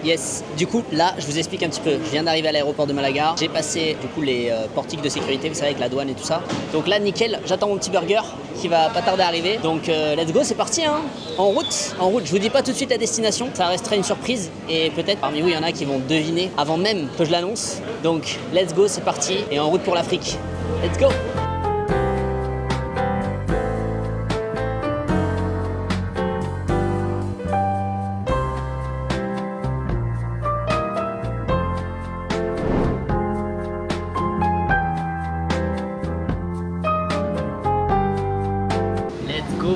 Yes, du coup là je vous explique un petit peu, je viens d'arriver à l'aéroport de Malaga, j'ai passé du coup les portiques de sécurité, vous savez avec la douane et tout ça. Donc là nickel, j'attends mon petit burger qui va pas tarder à arriver. Donc let's go, c'est parti hein. En route, je vous dis pas tout de suite la destination, ça restera une surprise et peut-être parmi vous il y en a qui vont deviner avant même que je l'annonce. Donc let's go, c'est parti et en route pour l'Afrique. Let's go.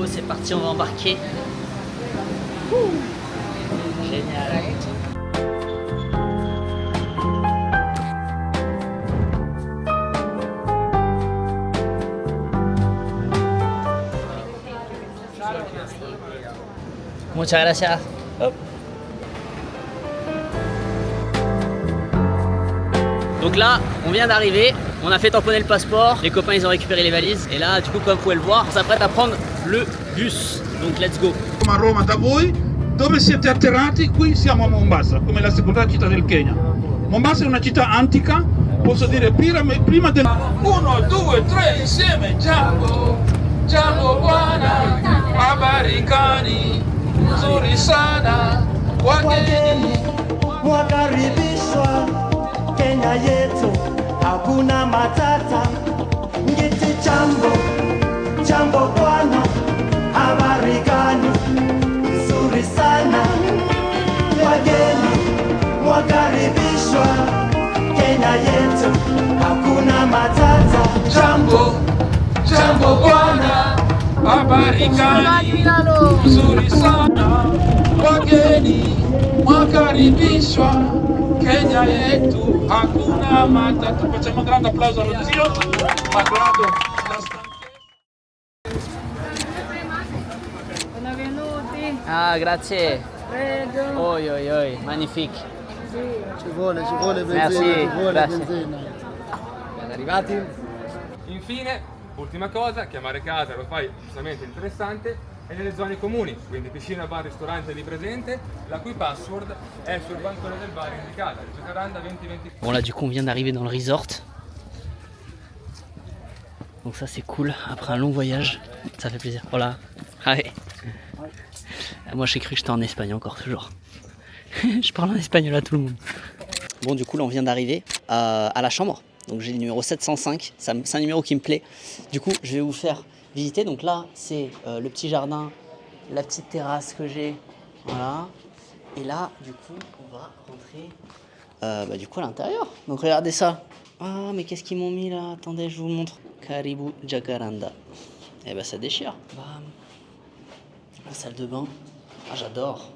C'est parti, on va embarquer. Génial. Muchas gracias. Hop. Donc là, on vient d'arriver, on a fait tamponner le passeport, les copains ils ont récupéré les valises et là du coup comme vous pouvez le voir, on s'apprête à prendre le bus, donc let's go. A Roma da voi, dove siete atterrati? Qui siamo a Mombasa, come la seconda città del Kenya. Mombasa è una città antica, posso dire prima del... 1, 2, 3 insieme, Jambo, Jambo Bwana, Mabarikani, nzuri sana, wageni wakaribishwa Kenya yetu, hakuna matata. Ngiti jambo, jambo bwana, habari gani? Nzuri sana, wageni wakaribishwa Kenya yetu, hakuna matata. Jambo, jambo bwana, habari gani? Nzuri sana, wageni wakaribishwa Kenya yetu, hakuna matata. Facciamo un grande applauso allo zio malgrado la Benvenuti. Ah grazie. Prego. Oi oi oi, magnifique. Ci vuole benzina, Merci, ci vuole grazie. benzina. Ben arrivati. Infine, ultima cosa, chiamare casa lo fai giustamente interessante, e nelle zone comuni, quindi piscina, bar, ristorante lì presente, la cui password è sul bancone del bar indicata, Jacaranda 2020. Bon là du coup on vient d'arriver dans le resort. Donc ça c'est cool, après un long voyage, ça fait plaisir. Voilà. Allez. Moi j'ai cru que j'étais en Espagne encore toujours. Je parle en espagnol à tout le monde. Bon du coup là on vient d'arriver à la chambre. Donc j'ai le numéro 705, c'est un numéro qui me plaît. Du coup je vais vous faire visiter. Donc là c'est le petit jardin, la petite terrasse que j'ai. Voilà. Et là du coup on va rentrer du coup à l'intérieur. Donc regardez ça. Ah mais qu'est-ce qu'ils m'ont mis là? Attendez je vous montre. Karibu Jacaranda. Et bah ça déchire. Bam. La salle de bain. Ah j'adore.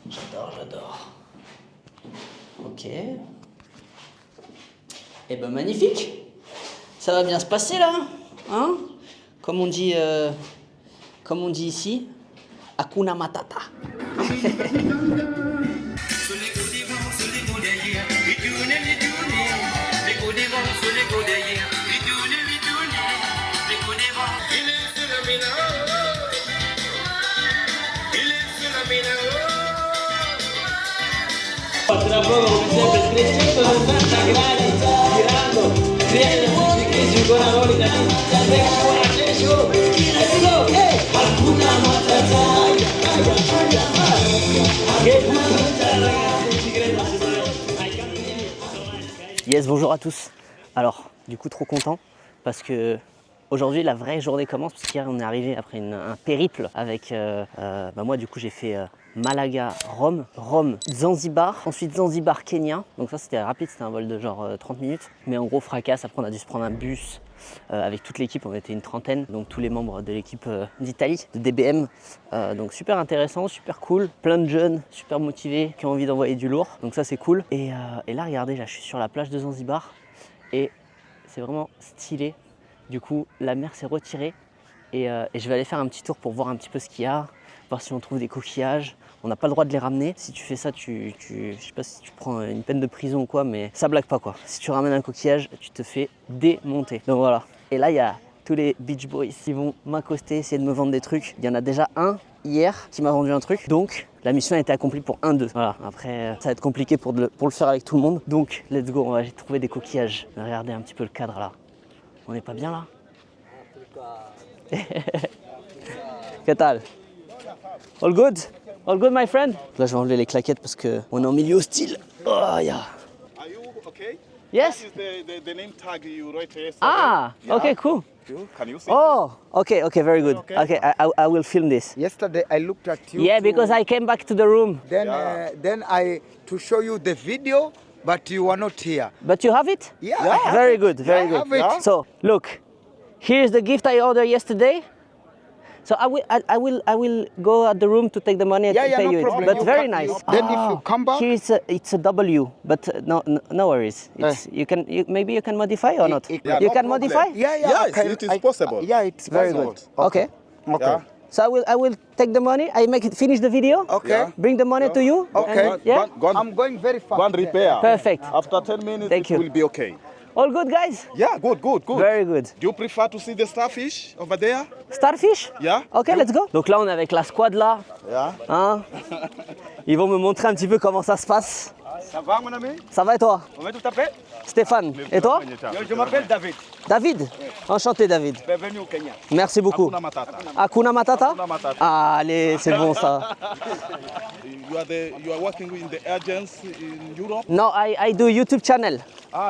J'adore. Ok. Et ben magnifique. Ça va bien se passer là, hein? Comme on dit ici, Hakuna Matata. Tra poco come sempre 360 gradi girando, creando musiche con la volta Yes, bonjour à tous. Alors, du coup trop content parce que aujourd'hui la vraie journée commence, parce qu'hier on est arrivé après un périple avec moi du coup j'ai fait Malaga, Rome, Zanzibar, ensuite Zanzibar, Kenya. Donc ça c'était rapide, c'était un vol de genre 30 minutes. Mais en gros fracasse, après on a dû se prendre un bus avec toute l'équipe, on était une trentaine. Donc tous les membres de l'équipe d'Italie, de DBM. Donc super intéressant, super cool. Plein de jeunes, super motivés, qui ont envie d'envoyer du lourd. Donc ça c'est cool. Et là regardez, là je suis sur la plage de Zanzibar. Et c'est vraiment stylé. Du coup la mer s'est retirée. Et je vais aller faire un petit tour pour voir un petit peu ce qu'il y a. Voir si on trouve des coquillages. On n'a pas le droit de les ramener. Si tu fais ça, je sais pas si tu prends une peine de prison ou quoi, mais ça blague pas quoi. Si tu ramènes un coquillage, tu te fais démonter. Donc voilà. Et là, il y a tous les beach boys qui vont m'accoster, essayer de me vendre des trucs. Il y en a déjà un hier qui m'a vendu un truc. Donc, la mission a été accomplie pour un d'eux. Voilà, après, ça va être compliqué pour le faire avec tout le monde. Donc, let's go, on va trouver des coquillages. Regardez un petit peu le cadre là. On n'est pas bien là? ¿Qué tal? All good? All good, my friend? Là, je vais enlever les claquettes parce qu'on est en milieu hostile. Oh, yeah. Are you okay? Yes? This is the name tag you wrote yesterday. Ah, Yeah. okay, cool. Can you see? Oh, okay, very good. Okay, I will film this. Yesterday I looked at you. Yeah, because I came back to the room. Then I to show you the video, but you were not here. But you have it? Yeah, I have Very it. good, very I good. have it. So, look, here's the gift I ordered yesterday. So I will go at the room to take the money and Yeah, pay no you problem. it. But You very come- nice. Then if you come back, Here it's a W, but no worries. It's, maybe you can modify or not. it- Yeah, You no can problem. modify? Yes, it is possible. Yeah, it's Very possible. good. Okay. Yeah. So I will take the money. I finish the video. Okay. Yeah. Bring the money to you. Okay. and- yeah. I'm going very fast. Go and repair. Perfect. After 10 minutes, Thank it you. will be okay. All good, guys. Yeah, good. Very good. Do you prefer to see the starfish over there? Starfish? Yeah. Ok, let's go. Donc là, on est avec la squad là. Yeah. Hein. Ils vont me montrer un petit peu comment ça se passe. Ça va, mon ami? Ça va et toi? Comment tu t'appelles? Stéphane. Et toi? Je m'appelle David. David? Enchanté, David. Bienvenue au Kenya. Merci beaucoup. Hakuna Matata. Hakuna Matata? Hakuna Matata. Ah, allez, c'est bon ça. You are working in the agents in Europe? No, I do YouTube channel.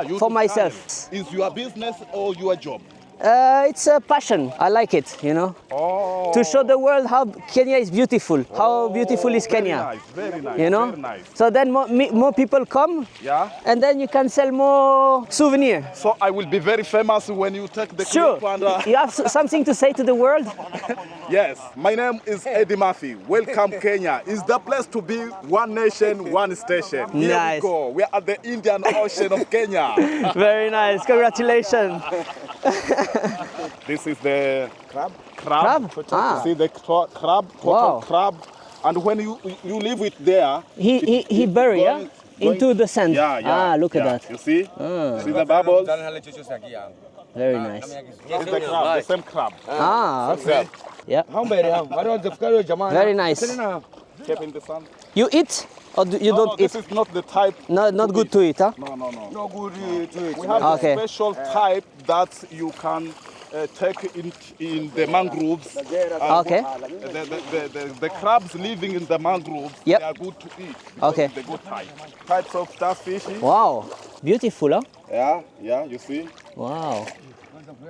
You For do myself. channel. Is your business or your job? It's a passion. I like it, you know. Oh. To show the world how Kenya is beautiful. How beautiful is Kenya. Very nice. You know? Very nice. So then more people come. Yeah. And then you can sell more souvenir. So I will be very famous when you take the Sure. clip and, You have something to say to the world? yes, my name is Eddie Murphy. Welcome Kenya. It's the place to be, one nation, one station. Here Nice. we go. We are at the Indian Ocean of Kenya. Very nice. Congratulations. This is the crab. Crab? Ah. See the crab, Wow. total crab. And when you leave it there, He bury, yeah? Into the sand. Yeah. Ah, look at yeah. that. You see? See the bubbles? Very nice. It's the crab, the same crab. Ah, okay. Yeah. Very nice. Kept in the sun. You eat or you No, don't eat? this is not the type. No, not good to eat, huh? No. No good to it. We have Okay. a special type that you can take in the mangroves. Okay. The crabs living in the mangroves, Yep. they are good to eat. because Okay. it's the good type. Types of starfish. Wow. Beautiful, huh? Yeah, you see? Wow.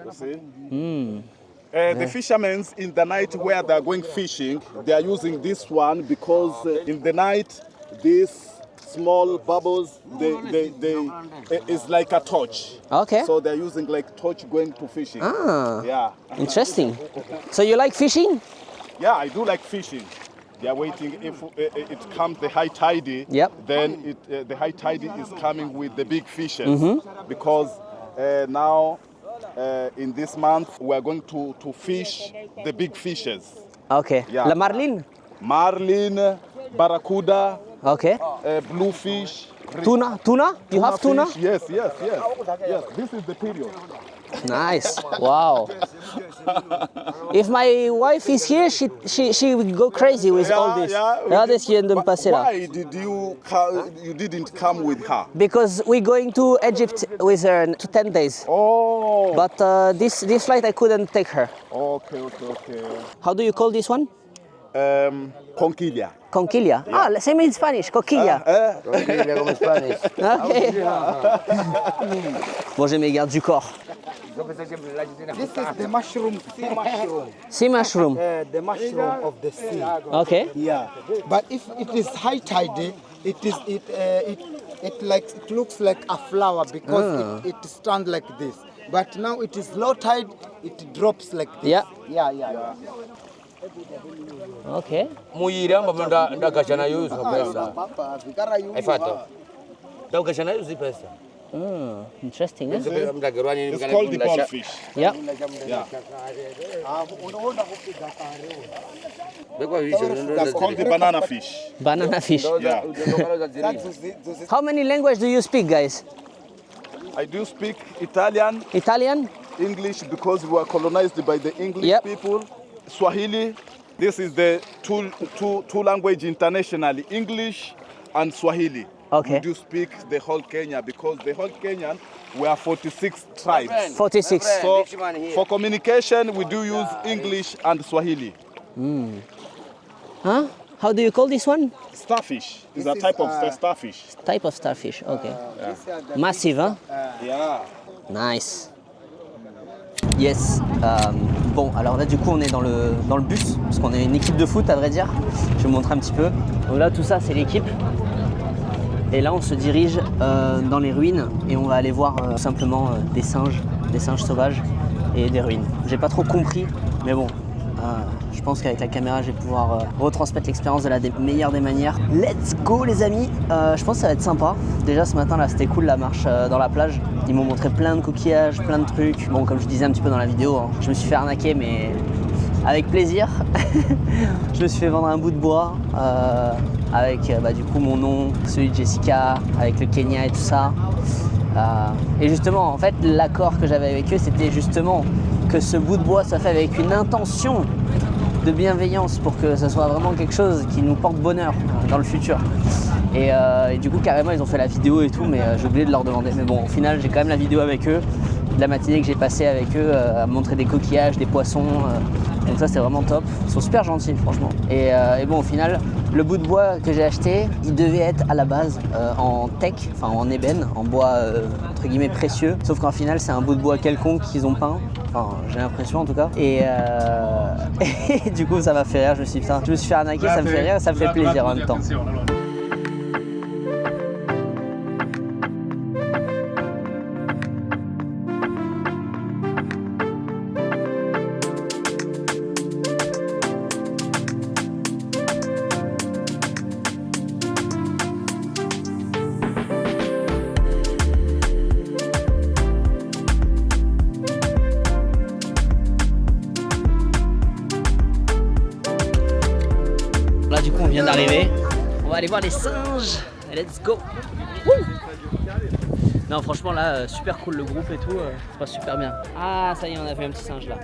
You see? Mm. The fishermen in the night where they are going fishing, they are using this one because in the night, these small bubbles, they it's like a torch. Okay. So they're using like torch going to fishing. Ah. Yeah. Interesting. So you like fishing? Yeah, I do like fishing. They are waiting if it comes the high tide. Yep. Then the high tide is coming with the big fishes Mm-hmm. because now in this month we are going to fish the big fishes. Okay. Yeah. La marlin? Marlin, barracuda, Okay. bluefish. Tuna? You have tuna? Fish. Yes. This is the period. Nice. Wow. If my wife is here, she will go crazy with all this. Regardez ce qui vient de me passer là. Why did you didn't come with her? Because we're going to Egypt with her in 10 days. Oh. But this flight I couldn't take her. Okay. How do you call this one? Conquilla. Conquilla. Ah, same in Spanish, coquilla. Okay. Bon, j'ai mes gardes du corps. This is the mushroom, Sea mushroom. the mushroom of the sea. Okay. Yeah, but if it is high tide, it looks like a flower because it stands like this. But now it is low tide, it drops like this. Yeah. Yeah. Okay. Muyira ambapo ndakasha nayo hizo pesa. Haifuata. Ndakasha nayo hizo pesa. Interesting. Eh? It's called the ballfish. Yeah. That's called the banana fish. Banana fish. Yeah. How many languages do you speak, guys? I do speak Italian, Italian, English because we were colonized by the English Yep. people. Swahili, this is the two language internationally, English and Swahili. Okay. We do speak the whole Kenya because the whole Kenyan, we are 46 tribes. 46. So for communication, we do use English and Swahili. Huh? How do you call this one? Starfish is a type of starfish. Type of starfish, okay. Massive, hein? Yeah. Nice. Yes. Bon, alors là, du coup, on est dans le bus, parce qu'on est une équipe de foot, à vrai dire. Je vais vous montrer un petit peu. Donc là, tout ça, c'est l'équipe. Et là, on se dirige dans les ruines et on va aller voir tout simplement des singes sauvages et des ruines. J'ai pas trop compris, mais bon. Je pense qu'avec la caméra, je vais pouvoir retransmettre l'expérience de la meilleure des manières. Let's go les amis. Je pense que ça va être sympa. Déjà ce matin là, c'était cool la marche dans la plage. Ils m'ont montré plein de coquillages, plein de trucs. Bon, comme je disais un petit peu dans la vidéo, hein, je me suis fait arnaquer, mais avec plaisir. Je me suis fait vendre un bout de bois avec du coup mon nom, celui de Jessica, avec le Kenya et tout ça. Et justement, en fait, l'accord que j'avais avec eux, c'était justement que ce bout de bois soit fait avec une intention de bienveillance pour que ça soit vraiment quelque chose qui nous porte bonheur dans le futur. Et du coup, carrément, ils ont fait la vidéo et tout, mais j'ai oublié de leur demander. Mais bon, au final, j'ai quand même la vidéo avec eux, de la matinée que j'ai passée avec eux, à montrer des coquillages, des poissons. Donc ça, c'est vraiment top. Ils sont super gentils, franchement. Et bon, au final, le bout de bois que j'ai acheté, il devait être à la base en teck, enfin en ébène, en bois entre guillemets précieux. Sauf qu'en final, c'est un bout de bois quelconque qu'ils ont peint. Enfin, j'ai l'impression en tout cas. Et du coup, ça m'a fait rire. Je me suis dit, putain, je me suis fait arnaquer, ça me fait rire, ça me fait plaisir en même temps. Là du coup on vient d'arriver, on va aller voir les singes, let's go. Woo. Non franchement là super cool le groupe et tout, ça se passe super bien. Ah ça y est on a vu un petit singe là.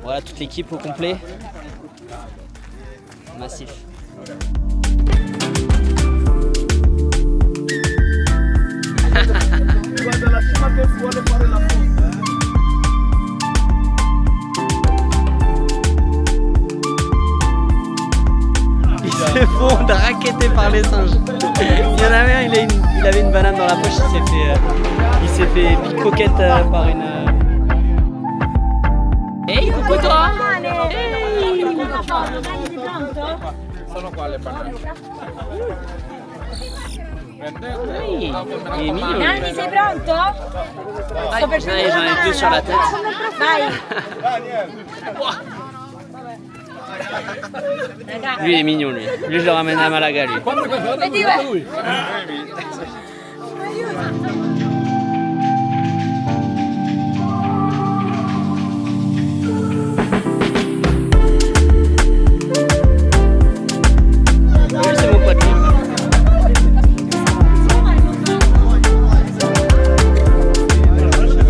Voilà toute l'équipe au complet, massif. Il se font raqueter par les singes. Il y en avait un, il avait une banane dans la poche, il s'est fait pickpocket par une... Hey, coucou toi. Hey. Oui, il est mignon. Nanni, sei pronto? Sto per J'en ai deux sur la tête. Vai. Lui il est mignon lui. Lui je le ramène à Malaga lui. Vedi, vai. Lui c'est mon pote lui.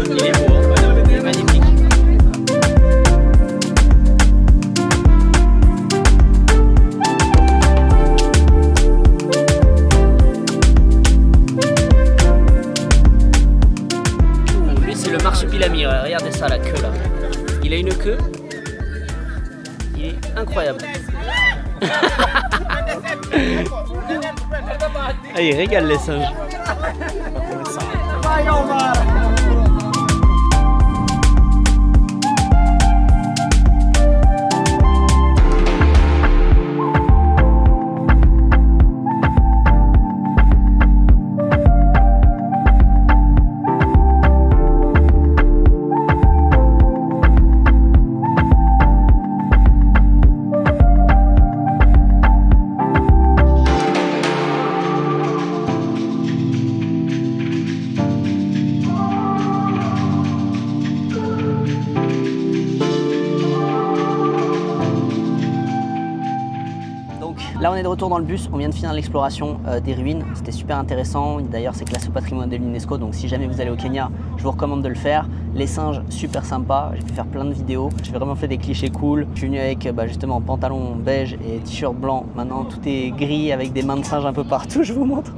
Il est beau, hein. Il est magnifique. Lui c'est le marsupilami, regardez ça la queue là. Il a une queue, il est incroyable. Ah, il régale les singes. Donc là on est de retour dans le bus, on vient de finir l'exploration des ruines, c'était super intéressant, d'ailleurs c'est classé au patrimoine de l'UNESCO, donc si jamais vous allez au Kenya, je vous recommande de le faire. Les singes, super sympa, j'ai pu faire plein de vidéos, j'ai vraiment fait des clichés cool. Je suis venu avec justement pantalon beige et t-shirt blanc, maintenant tout est gris avec des mains de singes un peu partout, je vous montre.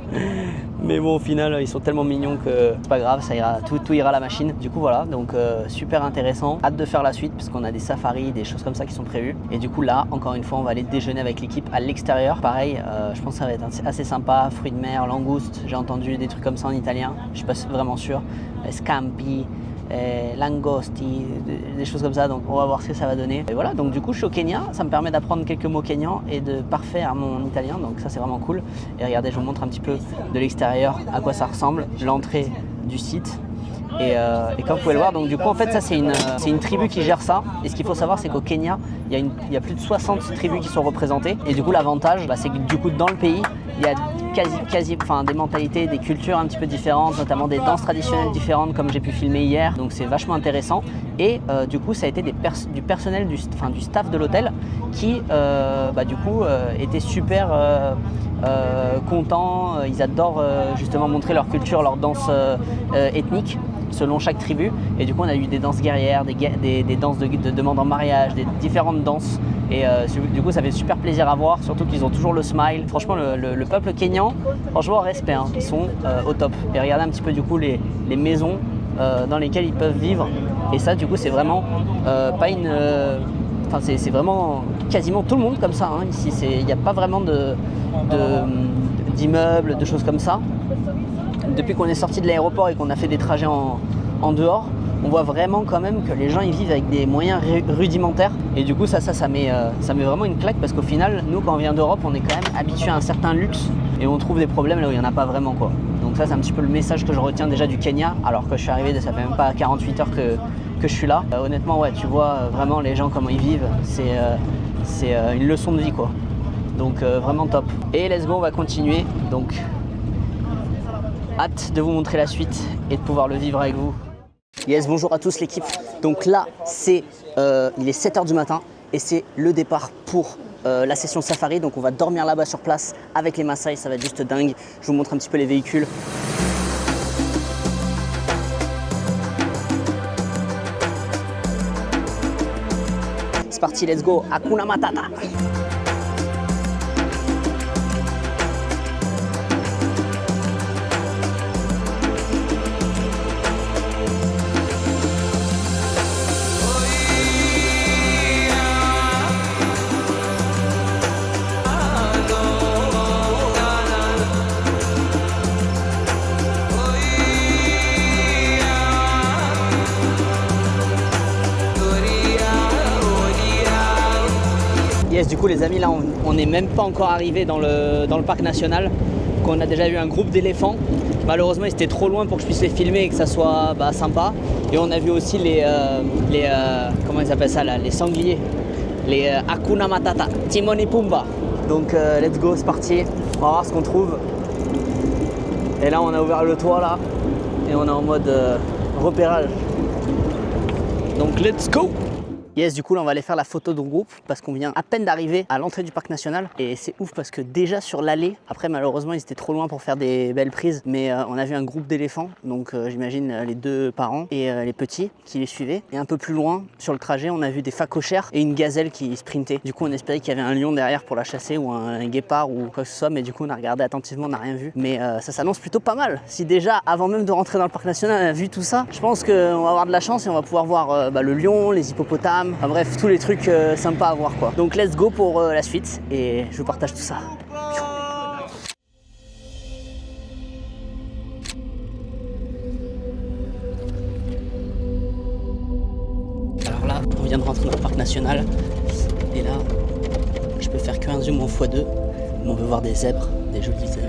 Mais bon, au final, ils sont tellement mignons que c'est pas grave, ça ira, tout ira à la machine. Du coup, voilà, donc super intéressant. Hâte de faire la suite parce qu'on a des safaris, des choses comme ça qui sont prévues. Et du coup, là, encore une fois, on va aller déjeuner avec l'équipe à l'extérieur. Pareil, je pense que ça va être assez sympa. Fruits de mer, langoustes, j'ai entendu des trucs comme ça en italien. Je suis pas vraiment sûr. Scampi. Langosti, des choses comme ça, donc on va voir ce que ça va donner. Et voilà, donc du coup je suis au Kenya, ça me permet d'apprendre quelques mots kenyans et de parfaire mon italien, donc ça c'est vraiment cool. Et regardez, je vous montre un petit peu de l'extérieur à quoi ça ressemble, l'entrée du site. Et comme vous pouvez le voir, donc du coup en fait ça c'est une tribu qui gère ça. Et ce qu'il faut savoir c'est qu'au Kenya il y a plus de 60 tribus qui sont représentées. Et du coup l'avantage c'est que du coup dans le pays il y a des mentalités, des cultures un petit peu différentes, notamment des danses traditionnelles différentes comme j'ai pu filmer hier. Donc c'est vachement intéressant. Et du coup ça a été du personnel du staff de l'hôtel qui du coup était super contents. Ils adorent justement montrer leur culture, leur danse ethnique selon chaque tribu. Et du coup on a eu des danses guerrières, des danses de demande en mariage, des différentes danses. Et du coup ça fait super plaisir à voir, surtout qu'ils ont toujours le smile. Franchement le peuple kényan, franchement respect, hein. Ils sont au top. Et regardez un petit peu du coup les maisons dans lesquelles ils peuvent vivre. Et ça du coup c'est vraiment pas une... c'est vraiment quasiment tout le monde comme ça, hein. Ici il n'y a pas vraiment d'immeubles, de choses comme ça. Depuis qu'on est sorti de l'aéroport et qu'on a fait des trajets en dehors, on voit vraiment quand même que les gens ils vivent avec des moyens rudimentaires. Et du coup ça met vraiment une claque parce qu'au final, nous quand on vient d'Europe, on est quand même habitué à un certain luxe et on trouve des problèmes là où il n'y en a pas vraiment, quoi. Donc ça c'est un petit peu le message que je retiens déjà du Kenya, alors que je suis arrivé, ça fait même pas 48 heures que je suis là. Honnêtement ouais, tu vois vraiment les gens comment ils vivent, c'est une leçon de vie, quoi. Donc vraiment top. Et let's go, on va continuer. Donc hâte de vous montrer la suite et de pouvoir le vivre avec vous. Yes, bonjour à tous l'équipe. Donc là, il est 7h du matin et c'est le départ pour la session safari. Donc on va dormir là-bas sur place avec les Maasai, ça va être juste dingue. Je vous montre un petit peu les véhicules. C'est parti, let's go, Hakuna Matata. Yes, du coup les amis, là on n'est même pas encore arrivé dans le parc national. On a déjà vu un groupe d'éléphants. Malheureusement ils étaient trop loin pour que je puisse les filmer et que ça soit sympa. Et on a vu aussi comment ils appellent ça là, les sangliers, les Hakuna Matata, Timon et Pumba. Donc let's go, c'est parti, on va voir ce qu'on trouve. Et là on a ouvert le toit là et on est en mode repérage. Donc let's go. Yes, du coup là on va aller faire la photo de groupe parce qu'on vient à peine d'arriver à l'entrée du parc national. Et c'est ouf parce que déjà sur l'allée, après malheureusement ils étaient trop loin pour faire des belles prises, mais on a vu un groupe d'éléphants, donc j'imagine les 2 parents et les petits qui les suivaient. Et un peu plus loin sur le trajet on a vu des phacochères et une gazelle qui sprintait. Du coup on espérait qu'il y avait un lion derrière pour la chasser ou un guépard ou quoi que ce soit, mais du coup on a regardé attentivement, on n'a rien vu. Mais ça s'annonce plutôt pas mal. Si déjà avant même de rentrer dans le parc national on a vu tout ça, je pense qu'on va avoir de la chance et on va pouvoir voir le lion, les hippopotames. Enfin bref, tous les trucs sympas à voir, quoi. Donc let's go pour la suite et je vous partage tout ça. Alors là, on vient de rentrer dans le parc national et là, je peux faire qu'un zoom en x2, mais on veut voir des zèbres, des jolis zèbres.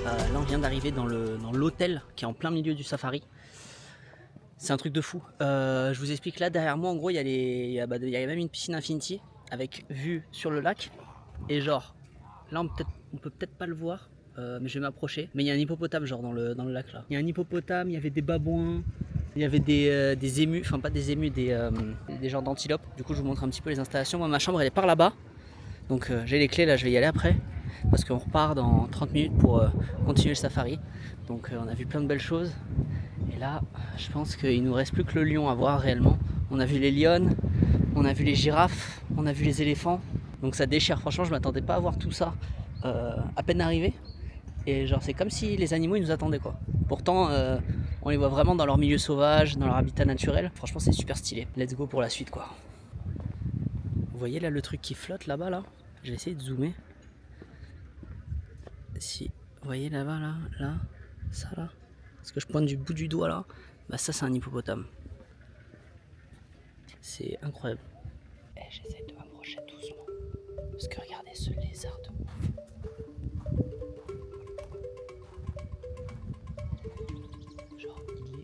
Là on vient d'arriver dans l'hôtel qui est en plein milieu du safari. C'est un truc de fou. Je vous explique, là derrière moi en gros il y a même une piscine Infinity avec vue sur le lac. Et genre là on peut peut-être pas le voir, mais je vais m'approcher. Mais il y a un hippopotame genre dans le lac là. Il y a un hippopotame, il y avait des babouins, il y avait des émus, enfin pas des émus, des genres d'antilopes. Du coup je vous montre un petit peu les installations. Moi ma chambre elle est par là-bas. Donc j'ai les clés là, je vais y aller après. Parce qu'on repart dans 30 minutes pour continuer le safari. Donc on a vu plein de belles choses. Et là, je pense qu'il nous reste plus que le lion à voir réellement. On a vu les lions, on a vu les girafes, on a vu les éléphants. Donc ça déchire, franchement je m'attendais pas à voir tout ça à peine arrivé. Et genre c'est comme si les animaux ils nous attendaient quoi. Pourtant on les voit vraiment dans leur milieu sauvage, dans leur habitat naturel. Franchement c'est super stylé. Let's go pour la suite quoi. Vous voyez là le truc qui flotte là-bas là? Je vais essayer de zoomer. Si vous voyez là-bas là, ça là, parce que je pointe du bout du doigt là, bah ça c'est un hippopotame. C'est incroyable. Et j'essaie de m'approcher doucement, parce que regardez ce lézard de ouf. Genre il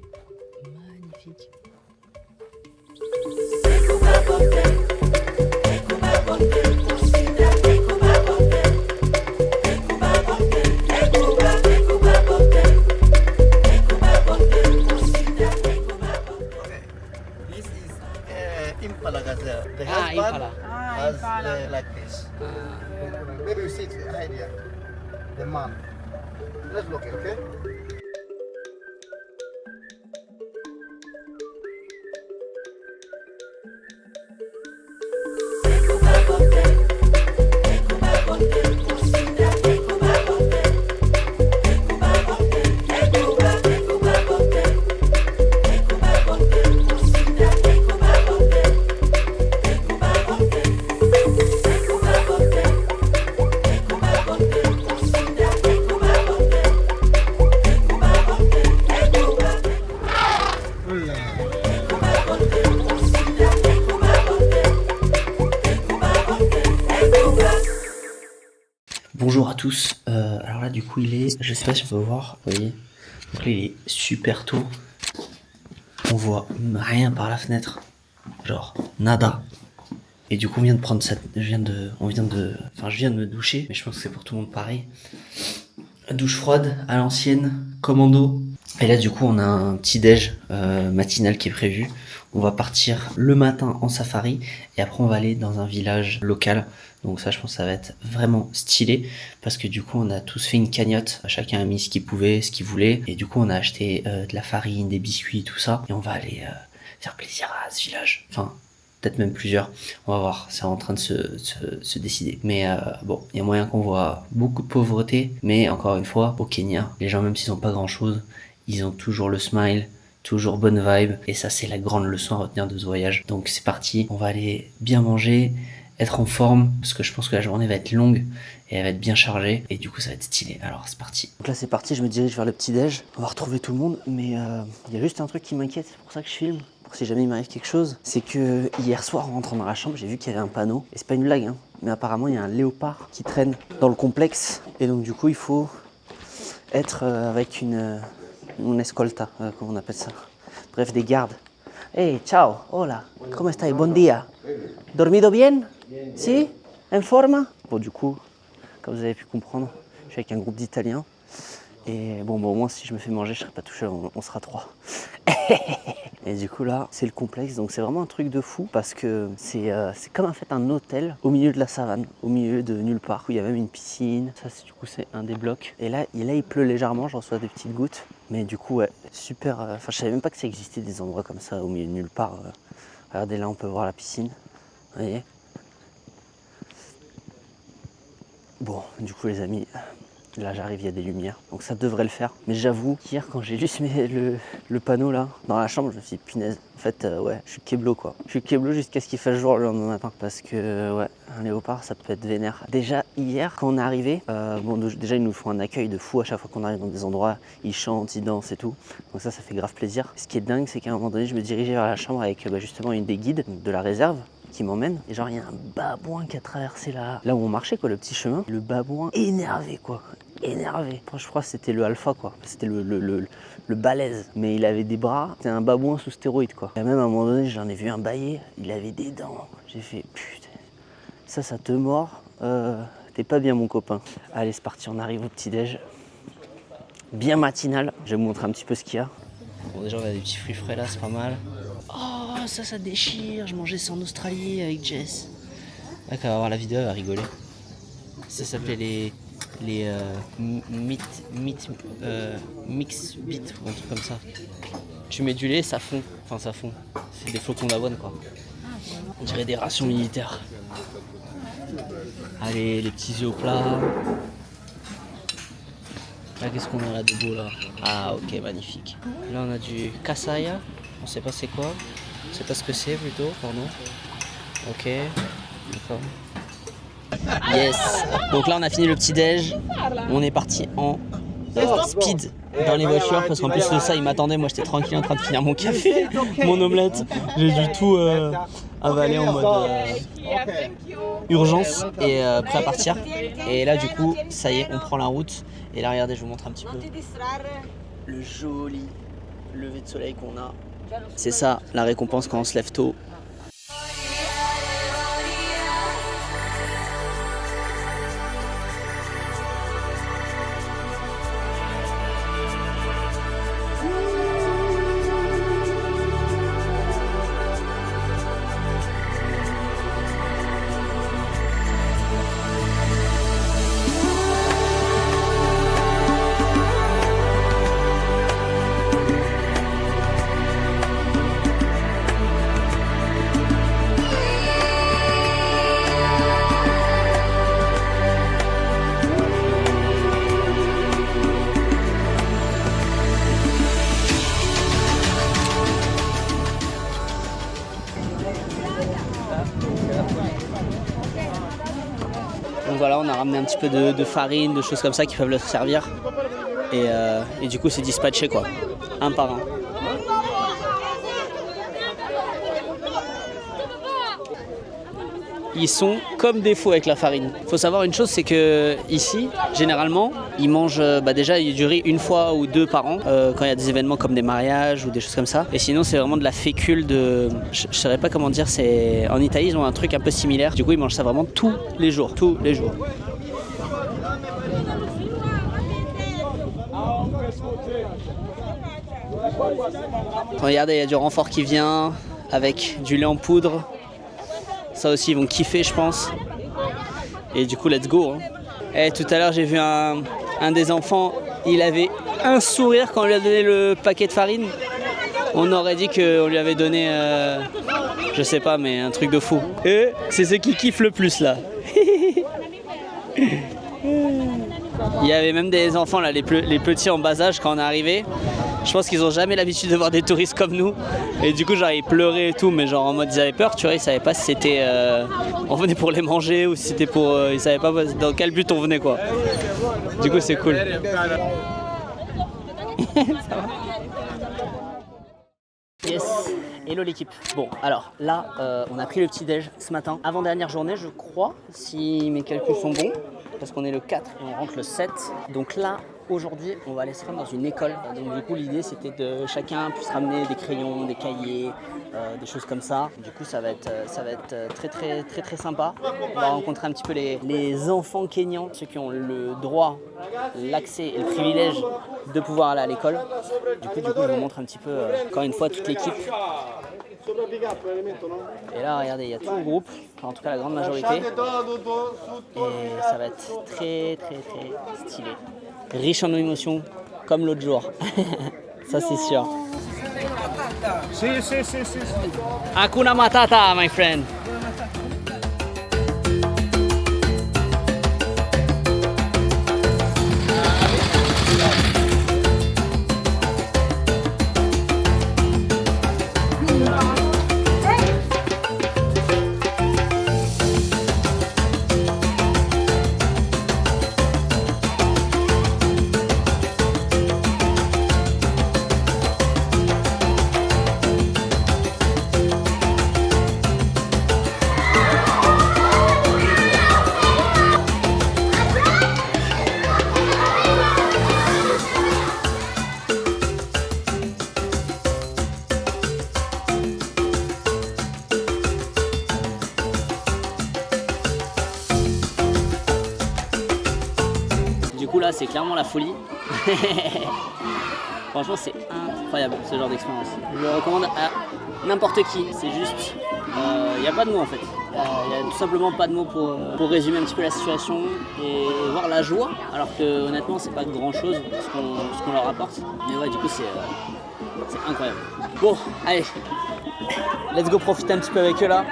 est magnifique. Impala gazelle. The Ah, husband impala. has like this. Maybe you see it right here. The man. Let's look it, okay? Bonjour à tous, alors là du coup il est, je sais pas si on peut voir, vous voyez, donc là il est super tôt, on voit rien par la fenêtre, genre nada, et du coup on vient de prendre cette, je viens de me doucher, mais je pense que c'est pour tout le monde pareil, douche froide à l'ancienne, commando, et là du coup on a un petit déj matinal qui est prévu. On va partir le matin en safari et après on va aller dans un village local. Donc ça je pense que ça va être vraiment stylé parce que du coup on a tous fait une cagnotte. Chacun a mis ce qu'il pouvait, ce qu'il voulait. Et du coup on a acheté de la farine, des biscuits, tout ça. Et on va aller faire plaisir à ce village. Enfin peut-être même plusieurs. On va voir, c'est en train de se décider. Mais bon, il y a moyen qu'on voit beaucoup de pauvreté. Mais encore une fois, au Kenya, les gens même s'ils n'ont pas grand chose, ils ont toujours le smile. Toujours bonne vibe, et ça c'est la grande leçon à retenir de ce voyage. Donc c'est parti, on va aller bien manger, être en forme, parce que je pense que la journée va être longue, et elle va être bien chargée, et du coup ça va être stylé, alors c'est parti. Donc là c'est parti, je me dirige vers le petit-déj, on va retrouver tout le monde, mais il y a juste un truc qui m'inquiète, c'est pour ça que je filme, pour si jamais il m'arrive quelque chose, c'est que hier soir en rentrant dans la chambre, j'ai vu qu'il y avait un panneau, et c'est pas une blague, hein, mais apparemment il y a un léopard qui traîne dans le complexe, et donc du coup il faut être avec une escolta, comment on appelle ça. Bref, des gardes. Hey, ciao, hola, ¿cómo estáis? Bon dia. Dormido bien? Si? En forma? Bon, du coup, comme vous avez pu comprendre, je suis avec un groupe d'Italiens. Et bon, au moins, si je me fais manger, je serai pas tout seul, on sera 3. Et du coup, là, c'est le complexe. Donc, c'est vraiment un truc de fou parce que c'est comme en fait un hôtel au milieu de la savane, au milieu de nulle part. Où il y a même une piscine. Ça, du coup, c'est un des blocs. Et là, il pleut légèrement. Je reçois des petites gouttes. Mais du coup, ouais, super. Enfin, je savais même pas que ça existait des endroits comme ça au milieu de nulle part. Regardez, là, on peut voir la piscine. Vous voyez? Bon, du coup, les amis. Là j'arrive, il y a des lumières, donc ça devrait le faire. Mais j'avoue qu'hier quand j'ai juste mis le panneau là dans la chambre, je me suis dit punaise, en fait ouais, je suis keblo quoi. Je suis keblo jusqu'à ce qu'il fasse jour le lendemain matin. Parce que ouais, un léopard ça peut être vénère. Déjà hier quand on est arrivé, bon déjà ils nous font un accueil de fou à chaque fois qu'on arrive dans des endroits, ils chantent, ils dansent et tout. Donc ça fait grave plaisir. Ce qui est dingue c'est qu'à un moment donné je me dirigeais vers la chambre avec justement une des guides de la réserve. qui m'emmène. Et genre, il y a un babouin qui a traversé là où on marchait, quoi, le petit chemin. Le babouin énervé, quoi. Énervé. Enfin, je crois que c'était le alpha, quoi. C'était le balèze. Mais il avait des bras. C'était un babouin sous stéroïde, quoi. Et même à un moment donné, j'en ai vu un bailler. Il avait des dents. J'ai fait, putain, ça te mord. T'es pas bien, mon copain. Allez, c'est parti, on arrive au petit-déj. Bien matinal. Je vais vous montrer un petit peu ce qu'il y a. Bon, déjà, on a des petits fruits frais là, c'est pas mal. Oh, ça déchire. Je mangeais ça en Australie avec Jess. Là, quand elle va voir la vidéo, elle va rigoler. Ça s'appelait les mix bits ou un truc comme ça. Tu mets du lait, ça fond. Enfin, ça fond. C'est des flocons d'avoine, quoi. On dirait des rations militaires. Allez, les petits œufs au plat. Là, qu'est-ce qu'on a là de beau là? Ah, ok, magnifique. Là, on a du kasaya. On sait pas c'est quoi. On sait pas ce que c'est plutôt, pardon. Ok, d'accord. Yes. Donc là, on a fini le petit déj. On est parti en speed dans les voitures parce qu'en plus de ça, il m'attendait. Moi, j'étais tranquille en train de finir mon café, mon omelette. J'ai dû tout avaler en mode urgence et prêt à partir. Et là, du coup, ça y est, on prend la route. Et là, regardez, je vous montre un petit peu le joli lever de soleil qu'on a. C'est ça, la récompense quand on se lève tôt. Donc voilà, on a ramené un petit peu de farine, de choses comme ça qui peuvent leur servir. Et du coup, c'est dispatché quoi, un par un. Ils sont comme des fous avec la farine. Il faut savoir une chose, c'est que ici, généralement, ils mangent déjà du riz une fois ou deux par an quand il y a des événements comme des mariages ou des choses comme ça. Et sinon, c'est vraiment de la fécule de... Je saurais pas comment dire, c'est... En Italie, ils ont un truc un peu similaire. Du coup, ils mangent ça vraiment tous les jours, tous les jours. Regardez, il y a du renfort qui vient avec du lait en poudre. Ça aussi, ils vont kiffer, je pense. Et du coup, let's go. Hein. Et tout à l'heure, j'ai vu un des enfants, il avait un sourire quand on lui a donné le paquet de farine. On aurait dit qu'on lui avait donné, je sais pas, mais un truc de fou. Et c'est ceux qui kiffent le plus, là. Il y avait même des enfants, là, les petits en bas âge, quand on est arrivé. Je pense qu'ils ont jamais l'habitude de voir des touristes comme nous. Et du coup, genre, ils pleuraient et tout, mais genre en mode ils avaient peur, tu vois, ils savaient pas si c'était on venait pour les manger ou si c'était pour. Ils savaient pas dans quel but on venait, quoi. Du coup, c'est cool. Ça va. Yes. Hello l'équipe. Bon, alors là, on a pris le petit déj ce matin. Avant-dernière journée, je crois, si mes calculs sont bons, parce qu'on est le 4 et on rentre le 7. Donc là, aujourd'hui, on va aller se rendre dans une école. Donc du coup, l'idée, c'était de chacun puisse ramener des crayons, des cahiers, des choses comme ça. Du coup, ça va être très sympa. On va rencontrer un petit peu les enfants kényans, ceux qui ont le droit, l'accès et le privilège de pouvoir aller à l'école. Du coup, je vous montre un petit peu, encore une fois, toute l'équipe. Et là, regardez, il y a tout le groupe, enfin, en tout cas la grande majorité. Et ça va être très stylé. Riche en émotions, comme l'autre jour. Ça, c'est sûr. Si. Hakuna Matata, my friend. c'est clairement la folie. Franchement, c'est incroyable ce genre d'expérience. Je le recommande à n'importe qui. C'est juste, il n'y a pas de mots en fait. Il n'y a tout simplement pas de mots pour résumer un petit peu la situation et voir la joie. Alors que honnêtement, c'est pas grand chose ce qu'on leur apporte. Mais ouais, du coup, c'est incroyable. Bon, allez, let's go profiter un petit peu avec eux là.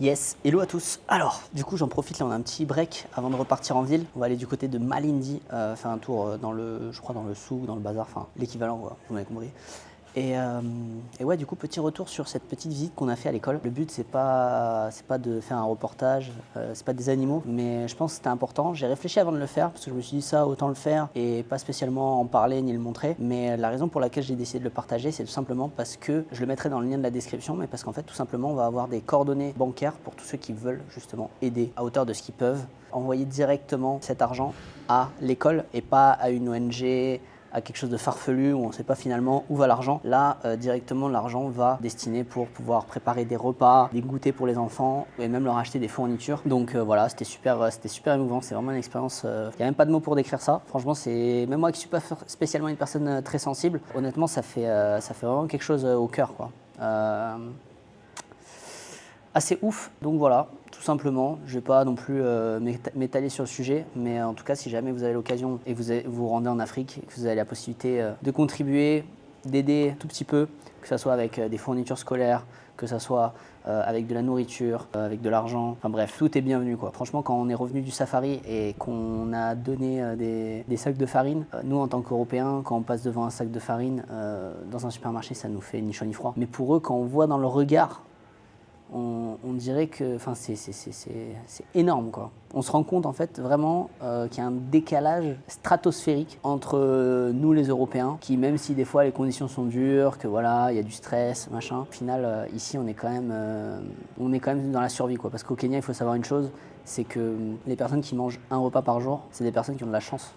Yes, hello à tous. Alors, du coup, j'en profite, là on a un petit break avant de repartir en ville. On va aller du côté de Malindi, faire un tour dans le, je crois dans le souk, dans le bazar, enfin l'équivalent, voilà, vous m'avez compris. Et ouais, du coup, petit retour sur cette petite visite qu'on a fait à l'école. Le but, c'est pas de faire un reportage, c'est pas des animaux, mais je pense que c'était important. J'ai réfléchi avant de le faire, parce que je me suis dit ça, autant le faire et pas spécialement en parler ni le montrer. Mais la raison pour laquelle j'ai décidé de le partager, c'est tout simplement parce que je le mettrai dans le lien de la description, mais parce qu'en fait, tout simplement, on va avoir des coordonnées bancaires pour tous ceux qui veulent justement aider à hauteur de ce qu'ils peuvent, envoyer directement cet argent à l'école et pas à une ONG, à quelque chose de farfelu où on ne sait pas finalement où va l'argent. Là, directement, l'argent va destiné pour pouvoir préparer des repas, des goûters pour les enfants et même leur acheter des fournitures. Donc voilà, c'était super émouvant. C'est vraiment une expérience. Il n'y a même pas de mots pour décrire ça. Franchement, c'est même moi qui suis pas spécialement une personne très sensible. Honnêtement, ça fait vraiment quelque chose au cœur, quoi. Assez ouf. Donc voilà. Tout simplement, je ne vais pas non plus m'étaler sur le sujet, mais en tout cas, si jamais vous avez l'occasion et que vous vous rendez en Afrique et que vous avez la possibilité de contribuer, d'aider tout petit peu, que ce soit avec des fournitures scolaires, que ce soit avec de la nourriture, avec de l'argent, enfin bref, tout est bienvenu, quoi. Franchement, quand on est revenu du safari et qu'on a donné des sacs de farine, nous en tant qu'Européens, quand on passe devant un sac de farine dans un supermarché, ça nous fait ni chaud ni froid. Mais pour eux, quand on voit dans leur regard, on dirait que c'est énorme, quoi. On se rend compte en fait vraiment qu'il y a un décalage stratosphérique entre nous les Européens, qui même si des fois les conditions sont dures, que voilà, il y a du stress, machin, au final ici on est quand même dans la survie, quoi. Parce qu'au Kenya, il faut savoir une chose, c'est que les personnes qui mangent un repas par jour, c'est des personnes qui ont de la chance,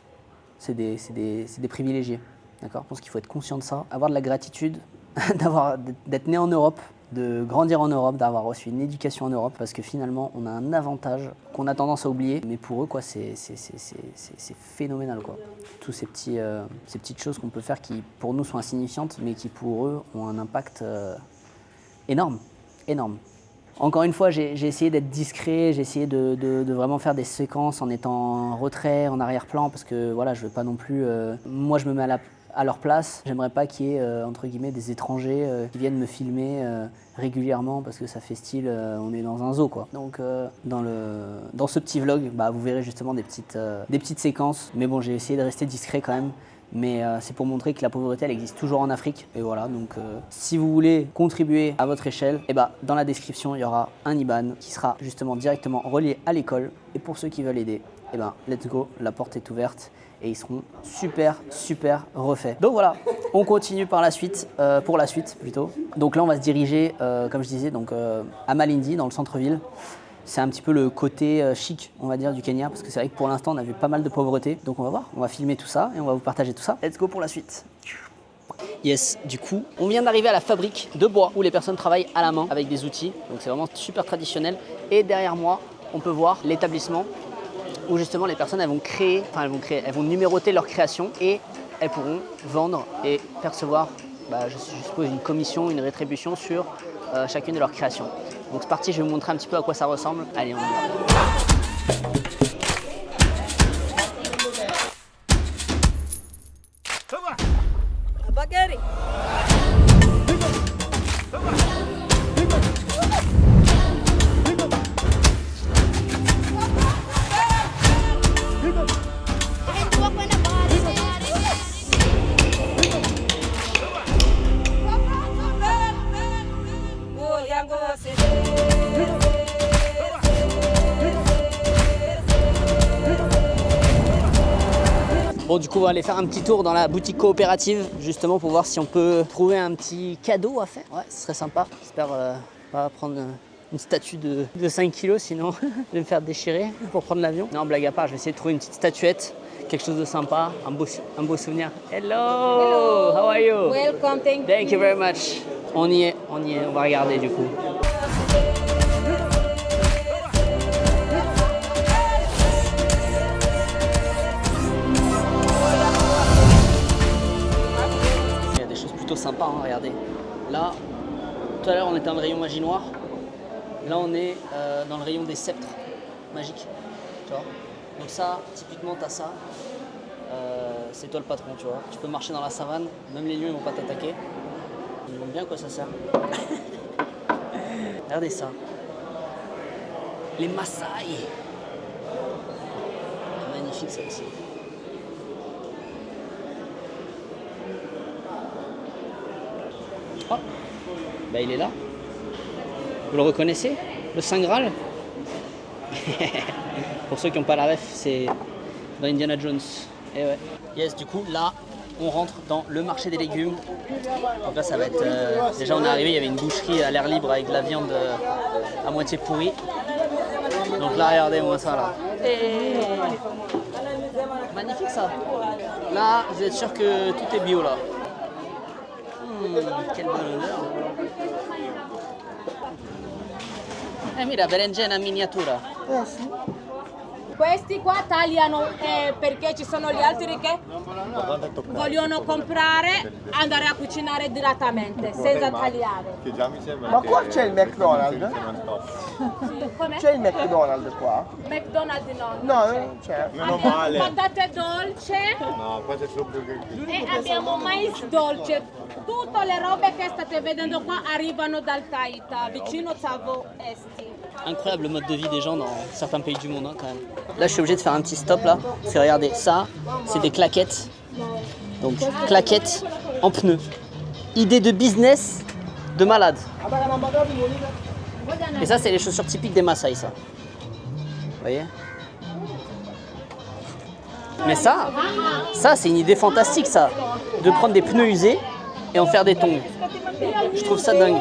c'est des privilégiés, d'accord. Je pense qu'il faut être conscient de ça, avoir de la gratitude, d'être né en Europe, de grandir en Europe, d'avoir reçu une éducation en Europe, parce que finalement on a un avantage qu'on a tendance à oublier, mais pour eux, quoi, c'est phénoménal, quoi. Tous ces petites choses qu'on peut faire qui pour nous sont insignifiantes, mais qui pour eux ont un impact énorme. Encore une fois, j'ai essayé d'être discret, j'ai essayé de vraiment faire des séquences en étant en retrait, en arrière-plan, parce que voilà, je veux pas non plus. Moi, je me mets à leur place. J'aimerais pas qu'il y ait entre guillemets des étrangers qui viennent me filmer régulièrement, parce que ça fait style on est dans un zoo, quoi. Donc dans ce petit vlog, vous verrez justement des petites séquences. Mais bon, j'ai essayé de rester discret quand même. Mais c'est pour montrer que la pauvreté, elle existe toujours en Afrique. Et voilà, donc si vous voulez contribuer à votre échelle, dans la description, il y aura un IBAN qui sera justement directement relié à l'école. Et pour ceux qui veulent aider, let's go, la porte est ouverte. Et ils seront super refaits. Donc voilà, on continue pour la suite plutôt. Donc là, on va se diriger, comme je disais, à Malindi, dans le centre-ville. C'est un petit peu le côté chic, on va dire, du Kenya, parce que c'est vrai que pour l'instant, on a vu pas mal de pauvreté. Donc on va voir, on va filmer tout ça et on va vous partager tout ça. Let's go pour la suite. Yes, du coup, on vient d'arriver à la fabrique de bois où les personnes travaillent à la main avec des outils. Donc c'est vraiment super traditionnel. Et derrière moi, on peut voir l'établissement où justement les personnes elles vont numéroter leur création et elles pourront vendre et percevoir, je suppose, une commission, une rétribution sur chacune de leurs créations. Donc c'est parti, je vais vous montrer un petit peu à quoi ça ressemble. Allez, on y va. Bon, du coup, on va aller faire un petit tour dans la boutique coopérative, justement pour voir si on peut trouver un petit cadeau à faire. Ouais, ce serait sympa. J'espère pas prendre une statue de 5 kilos, sinon je vais me faire déchirer pour prendre l'avion. Non, blague à part, je vais essayer de trouver une petite statuette, quelque chose de sympa, un beau souvenir. Hello, how are you? Welcome, Thank you very much. On y est, on va regarder du coup. Il y a des choses plutôt sympas, hein, regardez. Là, tout à l'heure on était dans le rayon magie noire. Là on est dans le rayon des sceptres magiques. Tu vois. Donc ça, typiquement t'as ça. C'est toi le patron, tu vois. Tu peux marcher dans la savane, même les lions ils vont pas t'attaquer. Ils demandent bien à quoi ça sert. Regardez ça. Les Maasai. Magnifique ça aussi. Oh, bah il est là. Vous le reconnaissez? Le Saint Graal. Pour ceux qui n'ont pas la ref, c'est dans Indiana Jones. Et ouais. Yes, du coup, là, on rentre dans le marché des légumes. Donc là, ça va être... déjà, on est arrivé, il y avait une boucherie à l'air libre avec de la viande à moitié pourrie. Donc là, regardez-moi ça, là. Et... magnifique, ça. Là, vous êtes sûr que tout est bio, là. Quelle bonne odeur. Mira, berenjena miniatura. Questi qua tagliano perché ci sono gli altri che vogliono comprare, andare a cucinare direttamente, senza tagliare. Ma qua c'è il McDonald's? Sì, com'è? C'è il McDonald's qua? McDonald's no. No, non c'è. Patate dolce. No, qua c'è solo E abbiamo mais dolce. Tutte le robe che state vedendo qua arrivano dal Taita, vicino Tsavo Esti. Incroyable le mode de vie des gens dans certains pays du monde, hein, quand même. Là, je suis obligé de faire un petit stop là. Parce que regardez, ça, c'est des claquettes. Donc, claquettes en pneus. Idée de business de malade. Et ça, c'est les chaussures typiques des Maasai, ça. Vous voyez? Mais ça c'est une idée fantastique, ça. De prendre des pneus usés et en faire des tongs. Je trouve ça dingue.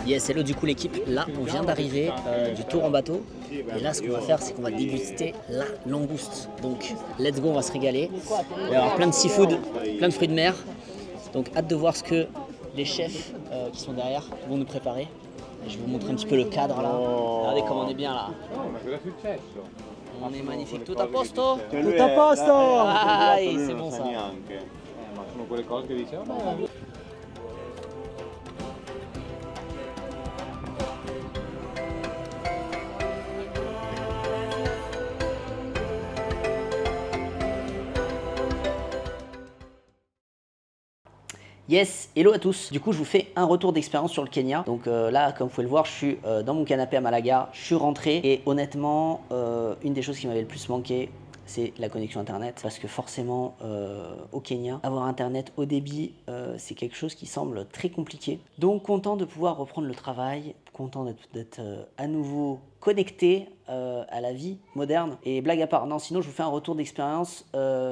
Yes, hello du coup l'équipe, là on vient d'arriver du tour en bateau et là ce qu'on va faire c'est qu'on va déguster la langouste. Donc let's go, on va se régaler. Il va y avoir plein de seafood, plein de fruits de mer. Donc hâte de voir ce que les chefs qui sont derrière vont nous préparer. Et je vais vous montrer un petit peu le cadre là. Regardez comme on est bien là. On est magnifique, tout à posto? Tutto a posto! Ah, c'est bon ça. Yes, hello à tous. Du coup, je vous fais un retour d'expérience sur le Kenya. Donc là, comme vous pouvez le voir, je suis dans mon canapé à Malaga. Je suis rentré et honnêtement, une des choses qui m'avait le plus manqué, c'est la connexion internet. Parce que forcément, au Kenya, avoir internet haut débit, c'est quelque chose qui semble très compliqué. Donc content de pouvoir reprendre le travail, content d'être à nouveau connecté à la vie moderne. Et blague à part, non, sinon je vous fais un retour d'expérience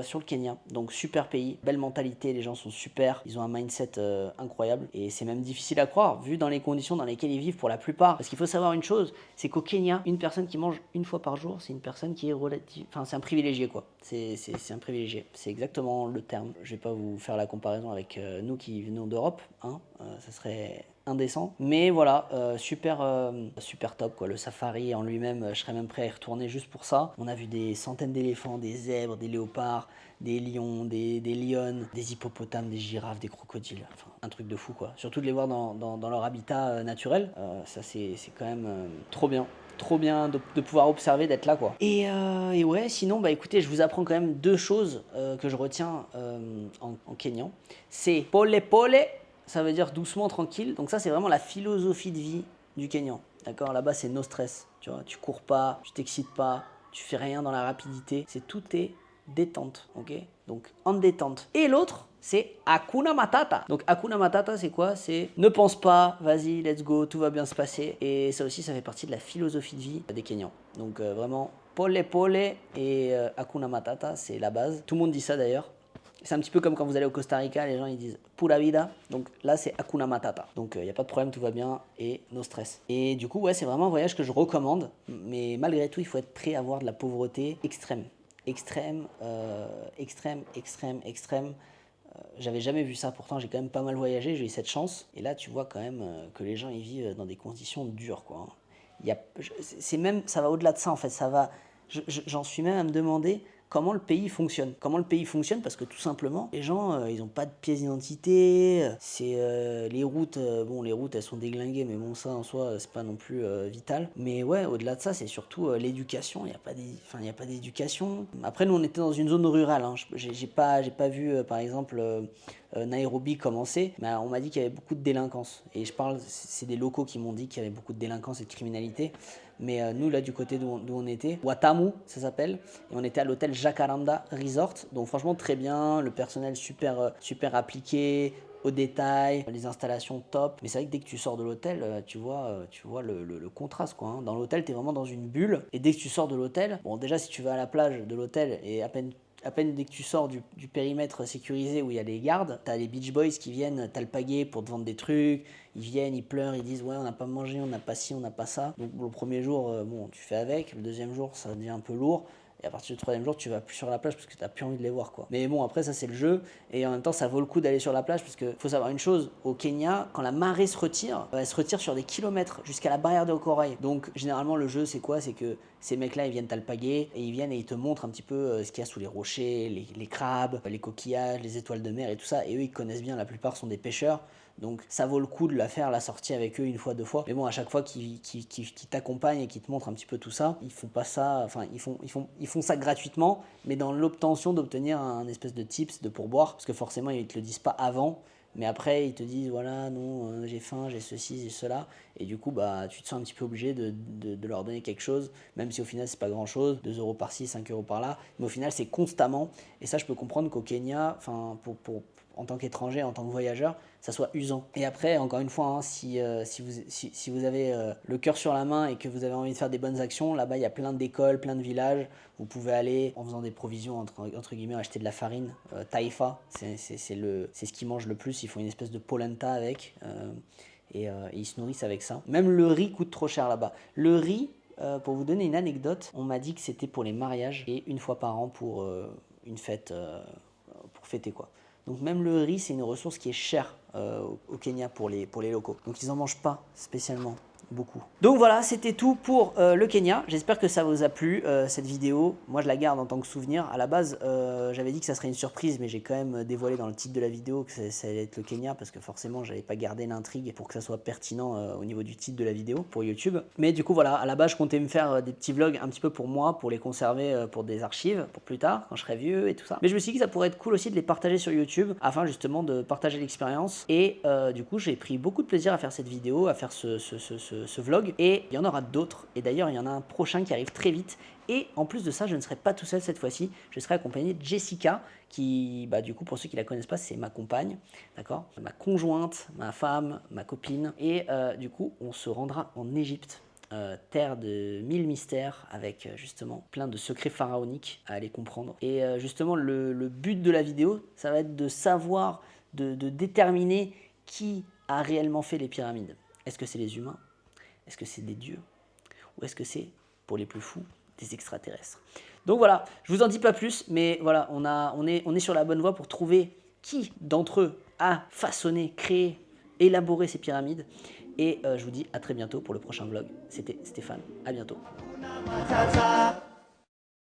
sur le Kenya. Donc super pays, belle mentalité, les gens sont super, ils ont un mindset incroyable et c'est même difficile à croire vu dans les conditions dans lesquelles ils vivent pour la plupart. Parce qu'il faut savoir une chose, c'est qu'au Kenya, une personne qui mange une fois par jour, c'est une personne qui est relative, enfin c'est un privilégié quoi. C'est un privilégié, c'est exactement le terme. Je vais pas vous faire la comparaison avec nous qui venons d'Europe, hein. Ça serait indécent. Mais voilà, super top quoi. Le safari en lui-même, je serais même prêt à y retourner juste pour ça. On a vu des centaines d'éléphants, des zèbres, des léopards, des lions, des lionnes, des hippopotames, des girafes, des crocodiles. Enfin, un truc de fou quoi. Surtout de les voir dans leur habitat naturel. Ça c'est quand même trop bien. Trop bien de pouvoir observer, d'être là quoi. Et ouais, sinon bah écoutez, je vous apprends quand même 2 choses que je retiens en kényan. C'est pole pole, ça veut dire doucement, tranquille. Donc ça c'est vraiment la philosophie de vie du Kényan. D'accord, là-bas c'est no stress. Tu vois, tu cours pas, tu t'excites pas, tu fais rien dans la rapidité. C'est tout est détente, ok. Donc en détente. Et l'autre, c'est Hakuna Matata. Donc Hakuna Matata, c'est quoi? C'est ne pense pas, vas-y, let's go, tout va bien se passer. Et ça aussi, ça fait partie de la philosophie de vie des Kenyans. Donc vraiment, pole pole et Hakuna Matata, c'est la base. Tout le monde dit ça d'ailleurs. C'est un petit peu comme quand vous allez au Costa Rica, les gens ils disent pura vida. Donc là, c'est Hakuna Matata. Donc il n'y a pas de problème, tout va bien et no stress. Et du coup, ouais, c'est vraiment un voyage que je recommande. Mais malgré tout, il faut être prêt à avoir de la pauvreté extrême. Extrême. J'avais jamais vu ça, pourtant j'ai quand même pas mal voyagé, j'ai eu cette chance. Et là, tu vois quand même que les gens ils vivent dans des conditions dures, quoi. C'est même, ça va au-delà de ça en fait. J'en suis même à me demander comment le pays fonctionne. Comment le pays fonctionne parce que tout simplement, les gens, ils n'ont pas de pièce d'identité. C'est les routes, les routes elles sont déglinguées, mais bon ça en soi c'est pas non plus vital. Mais ouais, au-delà de ça, c'est surtout l'éducation. Il y a pas d'éducation. Après nous on était dans une zone rurale. Hein. J'ai pas vu par exemple Nairobi commencer, mais on m'a dit qu'il y avait beaucoup de délinquance. Et c'est des locaux qui m'ont dit qu'il y avait beaucoup de délinquance et de criminalité. Mais nous, là, du côté d'où on était, Watamu, ça s'appelle, et on était à l'hôtel Jacaranda Resort. Donc franchement, très bien, le personnel super appliqué, au détail, les installations top. Mais c'est vrai que dès que tu sors de l'hôtel, tu vois le contraste, quoi. Hein. Dans l'hôtel, tu es vraiment dans une bulle. Et dès que tu sors de l'hôtel, bon, déjà, si tu vas à la plage de l'hôtel et à peine dès que tu sors du périmètre sécurisé où il y a les gardes, t'as les Beach Boys qui viennent t'alpaguer pour te vendre des trucs, ils viennent, ils pleurent, ils disent ouais on n'a pas mangé, on n'a pas ci, on n'a pas ça. Donc le premier jour, tu fais avec, le deuxième jour ça devient un peu lourd, et à partir du troisième jour tu vas plus sur la plage parce que t'as plus envie de les voir quoi. Mais bon après ça c'est le jeu, et en même temps ça vaut le coup d'aller sur la plage parce que faut savoir une chose, au Kenya, quand la marée se retire, elle se retire sur des kilomètres jusqu'à la barrière de corail. Donc généralement le jeu c'est quoi? C'est que ces mecs-là, ils viennent t'alpaguer et ils viennent et ils te montrent un petit peu ce qu'il y a sous les rochers, les crabes, les coquillages, les étoiles de mer et tout ça. Et eux, ils connaissent bien, la plupart sont des pêcheurs. Donc ça vaut le coup de la sortie avec eux une fois, 2 fois. Mais bon, à chaque fois qu'ils t'accompagnent et qu'ils te montrent un petit peu tout ça, ils font pas ça, enfin ils font ça gratuitement, mais dans l'obtention d'obtenir un espèce de tips, de pourboire, parce que forcément ils te le disent pas avant. Mais après, ils te disent, voilà, non, j'ai faim, j'ai ceci, j'ai cela. Et du coup, bah, tu te sens un petit peu obligé de leur donner quelque chose, même si au final, c'est pas grand-chose, 2 € par-ci, 5 € par-là. Mais au final, c'est constamment. Et ça, je peux comprendre qu'au Kenya, en tant qu'étranger, en tant que voyageur, ça soit usant. Et après, encore une fois, hein, si vous avez le cœur sur la main et que vous avez envie de faire des bonnes actions, là-bas, il y a plein d'écoles, plein de villages. Vous pouvez aller, en faisant des provisions, entre guillemets, acheter de la farine. Taifa, c'est ce qu'ils mangent le plus. Ils font une espèce de polenta avec. Et ils se nourrissent avec ça. Même le riz coûte trop cher là-bas. Le riz, pour vous donner une anecdote, on m'a dit que c'était pour les mariages et 1 fois par an pour une fête, pour fêter quoi. Donc même le riz, c'est une ressource qui est chère au Kenya pour les locaux. Donc ils n'en mangent pas spécialement beaucoup. Donc voilà, c'était tout pour le Kenya. J'espère que ça vous a plu, cette vidéo. Moi, je la garde en tant que souvenir. À la base, j'avais dit que ça serait une surprise, mais j'ai quand même dévoilé dans le titre de la vidéo que ça allait être le Kenya, parce que forcément, j'avais pas gardé l'intrigue pour que ça soit pertinent au niveau du titre de la vidéo pour YouTube. Mais du coup, voilà, à la base, je comptais me faire des petits vlogs un petit peu pour moi, pour les conserver pour des archives, pour plus tard, quand je serai vieux et tout ça. Mais je me suis dit que ça pourrait être cool aussi de les partager sur YouTube, afin justement de partager l'expérience. Et du coup, j'ai pris beaucoup de plaisir à faire cette vidéo, à faire ce vlog, et il y en aura d'autres, et d'ailleurs il y en a un prochain qui arrive très vite. Et en plus de ça, je ne serai pas tout seul cette fois-ci, je serai accompagné de Jessica, qui, du coup, pour ceux qui la connaissent pas, c'est ma compagne, d'accord, ma conjointe, ma femme, ma copine. Et du coup, on se rendra en Égypte, terre de 1000 mystères, avec justement plein de secrets pharaoniques à aller comprendre. Et justement, le but de la vidéo, ça va être de savoir, de déterminer qui a réellement fait les pyramides. Est-ce que c'est les humains? Est-ce que c'est des dieux? Ou est-ce que c'est, pour les plus fous, des extraterrestres? Donc voilà, je vous en dis pas plus, mais voilà, on est sur la bonne voie pour trouver qui d'entre eux a façonné, créé élaborer ces pyramides. Et je vous dis à très bientôt pour le prochain vlog. C'était Stéphane, à bientôt. Matata.